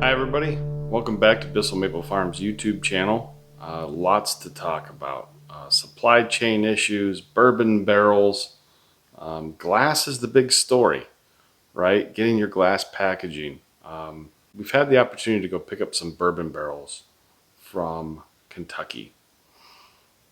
Hi everybody, welcome back to Bissell Maple Farms YouTube channel. Lots to talk about. Supply chain issues, bourbon barrels, glass is the big story, right? Getting your glass packaging. We've had the opportunity to go pick up some bourbon barrels from Kentucky.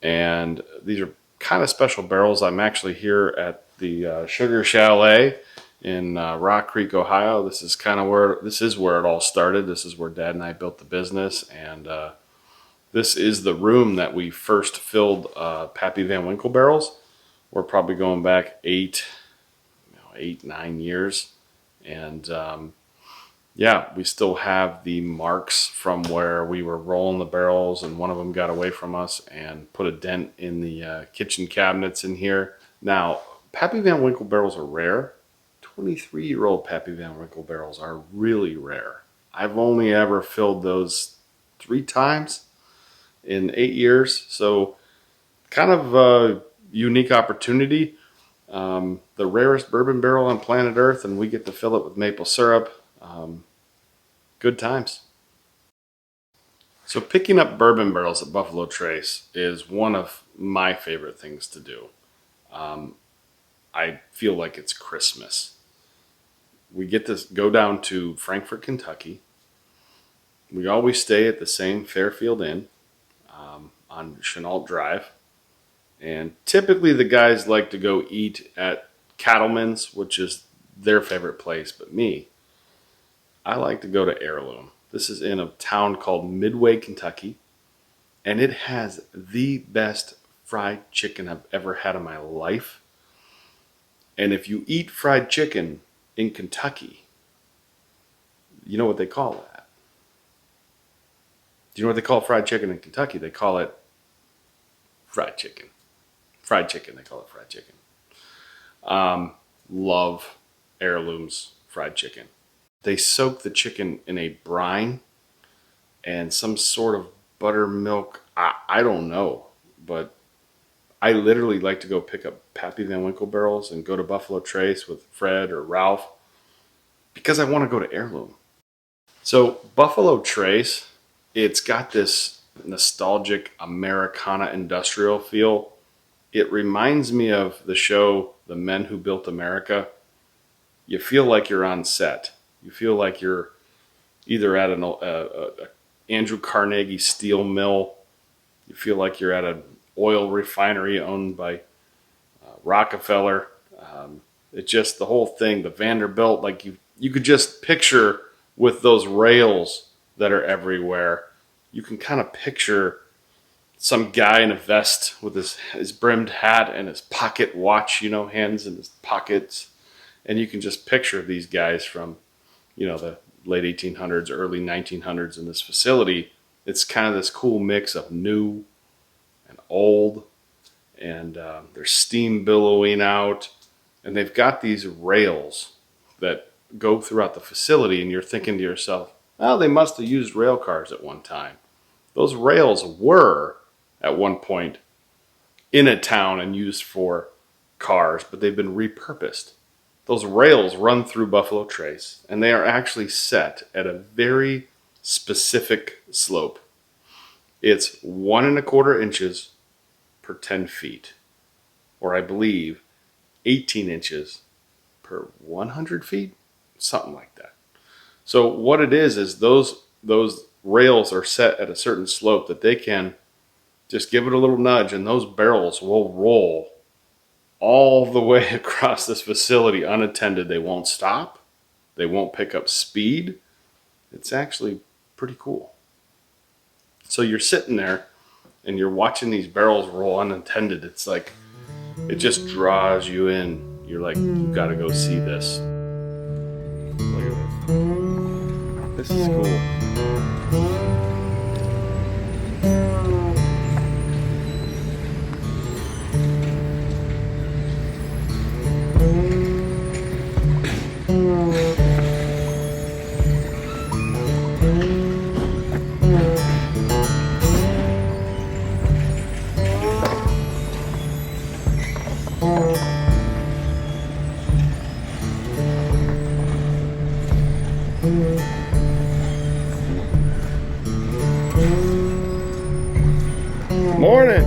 And these are kind of special barrels. I'm actually here at the Sugar Chalet in Rock Creek, Ohio. This is where it all started. This is where Dad and I built the business, and this is the room that we first filled Pappy Van Winkle barrels. We're probably going back 9 years, and yeah, we still have the marks from where we were rolling the barrels, and one of them got away from us and put a dent in the kitchen cabinets in here. Now, Pappy Van Winkle barrels are rare. 23-year-old Pappy Van Winkle barrels are really rare. I've only ever filled those 3 times in 8 years, so kind of a unique opportunity. The rarest bourbon barrel on planet Earth, and we get to fill it with maple syrup. Good times. So picking up bourbon barrels at Buffalo Trace is one of my favorite things to do. I feel like it's Christmas. We get to go down to Frankfort, Kentucky. We always stay at the same Fairfield Inn on Chenault Drive. And typically the guys like to go eat at Cattleman's, which is their favorite place. But me, I like to go to Heirloom. This is in a town called Midway, Kentucky. And it has the best fried chicken I've ever had in my life. And if you eat fried chicken in Kentucky, you know what they call that? Do you know what they call fried chicken in Kentucky? They call it fried chicken. Fried chicken, they call it fried chicken. Love Heirloom's fried chicken. They soak the chicken in a brine and some sort of buttermilk. I don't know, but I literally like to go pick up Pappy Van Winkle barrels and go to Buffalo Trace with Fred or Ralph because I want to go to Heirloom. So Buffalo Trace, it's got this nostalgic Americana industrial feel. It reminds me of the show The Men Who Built America. You feel like you're on set. You feel like you're either at an Andrew Carnegie steel mill. You feel like you're at an oil refinery owned by Rockefeller. It's just the whole thing, the Vanderbilt, like you could just picture with those rails that are everywhere. You can kind of picture some guy in a vest with his brimmed hat and his pocket watch, hands in his pockets. And you can just picture these guys from, the late 1800s, early 1900s in this facility. It's kind of this cool mix of new and old, and there's steam billowing out, and they've got these rails that go throughout the facility, and you're thinking to yourself, oh, they must have used rail cars at one time. Those rails were at one point in a town and used for cars, but they've been repurposed. Those rails run through Buffalo Trace, and they are actually set at a very specific slope. It's 1¼ inches per 10 feet, or I believe 18 inches per 100 feet, something like that. So what it is those rails are set at a certain slope that they can just give it a little nudge, and those barrels will roll all the way across this facility unattended. They won't stop. They won't pick up speed. It's actually pretty cool. So you're sitting there and you're watching these barrels roll unattended. It's like, it just draws you in. You're like, you gotta go see this. Look at this. This is cool. Morning.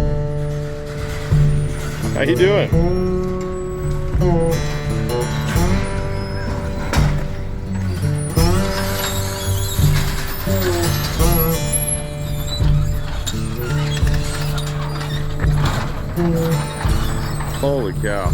How you doing? Holy cow.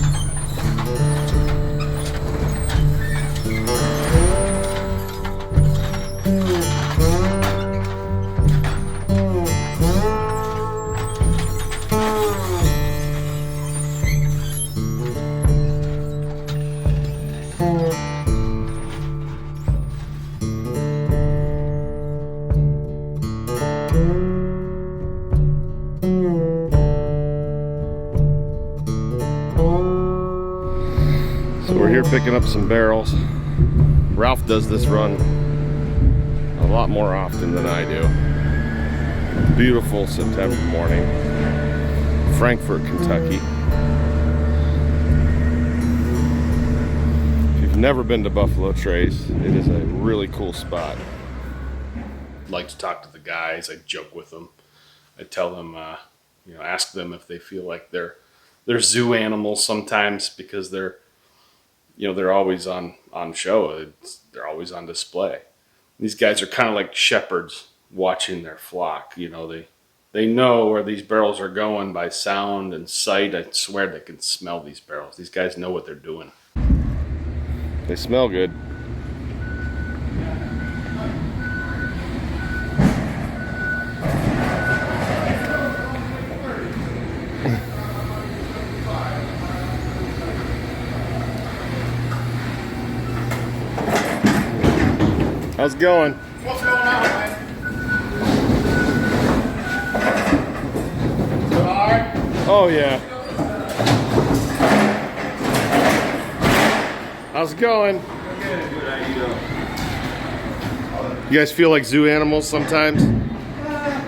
So we're here picking up some barrels. Ralph does this run a lot more often than I do. Beautiful September morning, Frankfort, Kentucky. If you've never been to Buffalo Trace, it is a really cool spot. I like to talk to the guys. I joke with them. I tell them, ask them if they feel like they're zoo animals sometimes, because they're always on show. They're always on display. These guys are kind of like shepherds watching their flock. They know where these barrels are going by sound and sight. I swear they can smell these barrels. These guys know what they're doing. They smell good. How's it going? What's going on, man? You alright? Oh yeah. How's it going? Good. How you doing? You guys feel like zoo animals sometimes?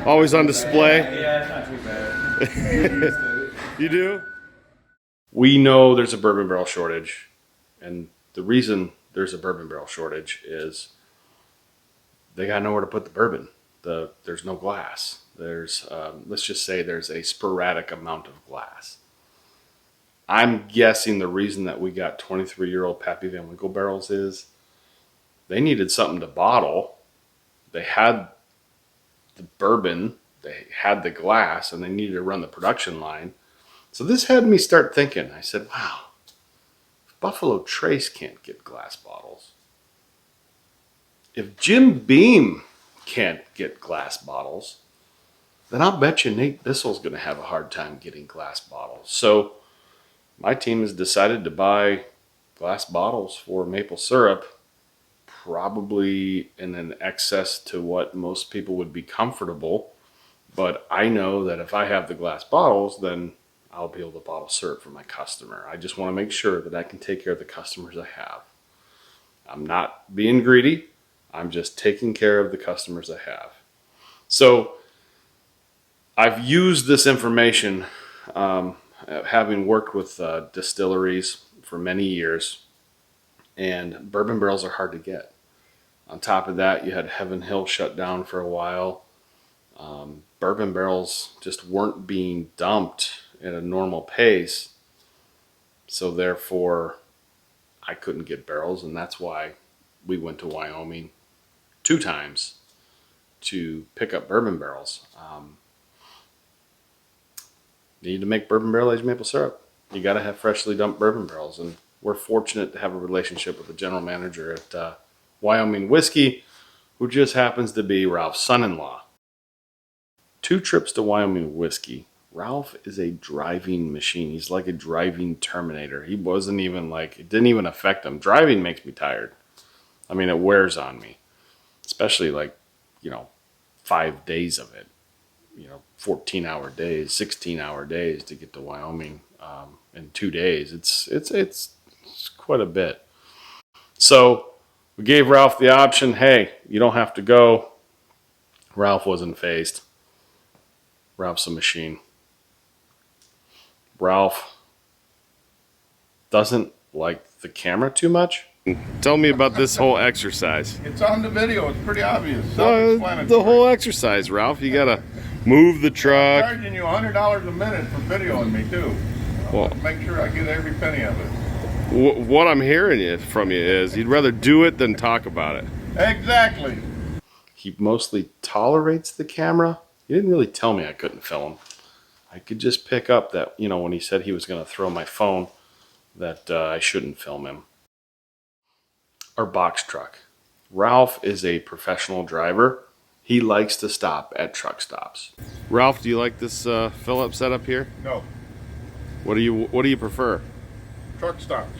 Always on display? Yeah, it's not too bad. You do? We know there's a bourbon barrel shortage, and the reason there's a bourbon barrel shortage is they got nowhere to put the bourbon. There's no glass. There's, let's just say there's a sporadic amount of glass. I'm guessing the reason that we got 23-year-old Pappy Van Winkle barrels is they needed something to bottle. They had the bourbon, they had the glass, and they needed to run the production line. So this had me start thinking. I said, wow, if Buffalo Trace can't get glass bottles, if Jim Beam can't get glass bottles, then I'll bet you Nate Bissell's going to have a hard time getting glass bottles. So my team has decided to buy glass bottles for maple syrup, probably in an excess to what most people would be comfortable. But I know that if I have the glass bottles, then I'll be able to bottle syrup for my customer. I just want to make sure that I can take care of the customers I have. I'm not being greedy. I'm just taking care of the customers I have. So I've used this information, having worked with distilleries for many years, and bourbon barrels are hard to get. On top of that, you had Heaven Hill shut down for a while. Bourbon barrels just weren't being dumped at a normal pace. So therefore, I couldn't get barrels, and that's why we went to Wyoming 2 times to pick up bourbon barrels. You need to make bourbon barrel aged maple syrup. You got to have freshly dumped bourbon barrels, and we're fortunate to have a relationship with the general manager at Wyoming Whiskey, who just happens to be Ralph's son-in-law. 2 trips to Wyoming Whiskey. Ralph is a driving machine. He's like a driving Terminator. He wasn't even like, it didn't even affect him. Driving makes me tired. I mean, it wears on me, especially like, 5 days of it. 14-hour days, 16-hour days to get to Wyoming in 2 days. It's quite a bit. So we gave Ralph the option. Hey, you don't have to go. Ralph wasn't phased. Ralph's a machine. Ralph doesn't like the camera too much. Tell me about this whole exercise. It's on the video. It's pretty obvious. The whole exercise, Ralph. You gotta move the I'm truck. charging you $100 a minute for videoing me too. Well, Make sure I get every penny of it. what I'm hearing from you is you'd rather do it than talk about it. Exactly. He mostly tolerates the camera. He didn't really tell me I couldn't film. I could just pick up that, when he said he was going to throw my phone, that I shouldn't film him. Our box truck. Ralph is a professional driver. He likes to stop at truck stops. Ralph, do you like this fill-up setup here? No. What do you prefer? Truck stops.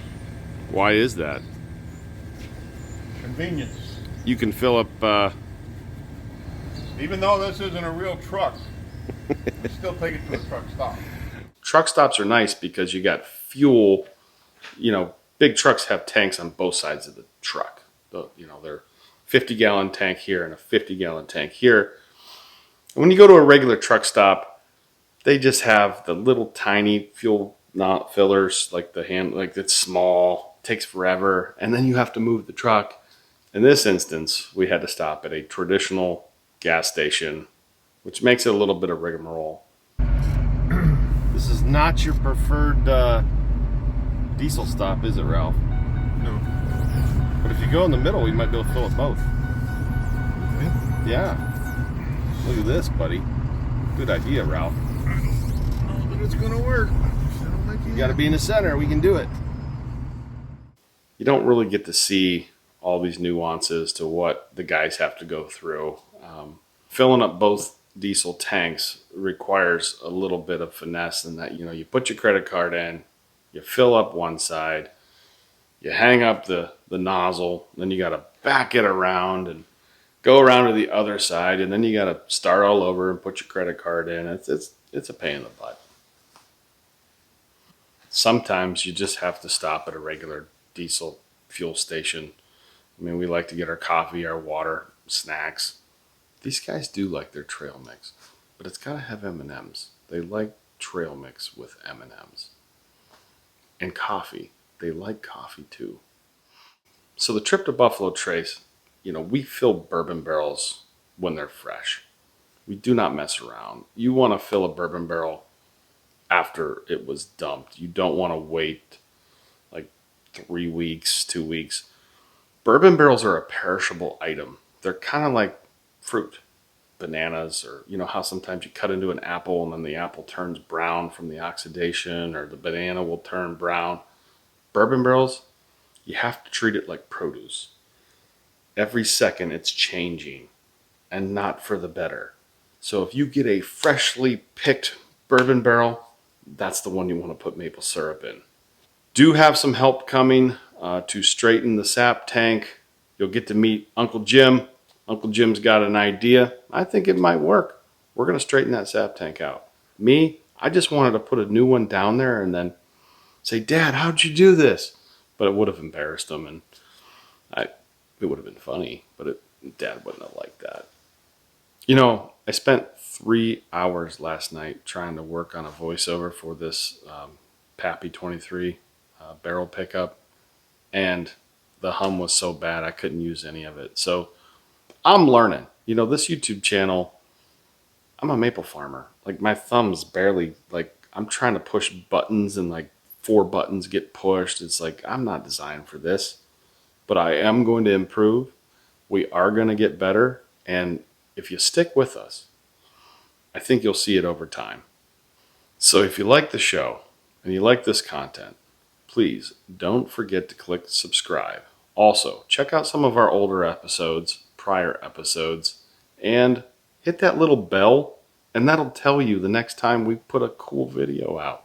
Why is that? Convenience. You can fill up. Even though this isn't a real truck, we still take it to a truck stop. Truck stops are nice because you got fuel. Big trucks have tanks on both sides of the truck. They're 50-gallon tank here and a 50-gallon tank here. And when you go to a regular truck stop, they just have the little tiny fuel not fillers, like it's small, takes forever, and then you have to move the truck. In this instance, we had to stop at a traditional gas station, which makes it a little bit of rigmarole. This is not your preferred diesel stop, is it, Ralph? No. But if you go in the middle, we might be able to fill up both. Okay. Yeah. Look at this, buddy. Good idea, Ralph. I don't know that it's gonna work. You got to be in the center. We can do it. You don't really get to see all these nuances to what the guys have to go through. Filling up both diesel tanks requires a little bit of finesse in that, you put your credit card in, you fill up one side, you hang up the nozzle, then you got to back it around and go around to the other side, and then you got to start all over and put your credit card in. It's a pain in the butt. Sometimes you just have to stop at a regular diesel fuel station. I mean, we like to get our coffee, our water, snacks. These guys do like their trail mix, but it's got to have M&Ms. They like trail mix with M&Ms. And coffee. They like coffee too. So the trip to Buffalo Trace, we fill bourbon barrels when they're fresh. We do not mess around. You want to fill a bourbon barrel after it was dumped. You don't want to wait like 3 weeks, 2 weeks. Bourbon barrels are a perishable item. They're kind of like fruit, bananas, or how sometimes you cut into an apple and then the apple turns brown from the oxidation, or the banana will turn brown. Bourbon barrels, you have to treat it like produce. Every second it's changing, and not for the better. So if you get a freshly picked bourbon barrel, that's the one you want to put maple syrup in. Do have some help coming to straighten the sap tank. You'll get to meet Uncle Jim. Uncle Jim's got an idea. I think it might work. We're going to straighten that sap tank out. Me, I just wanted to put a new one down there and then say, Dad, how'd you do this? But it would have embarrassed him, and it would have been funny, but Dad wouldn't have liked that. I spent 3 hours last night trying to work on a voiceover for this Pappy 23 barrel pickup, and the hum was so bad I couldn't use any of it. So I'm learning. This YouTube channel, I'm a maple farmer. Like my thumbs barely, like I'm trying to push buttons and like 4 buttons get pushed. It's like, I'm not designed for this, but I am going to improve. We are going to get better. And if you stick with us, I think you'll see it over time. So if you like the show and you like this content, please don't forget to click subscribe. Also, check out some of our older episodes, prior episodes, and hit that little bell, and that'll tell you the next time we put a cool video out.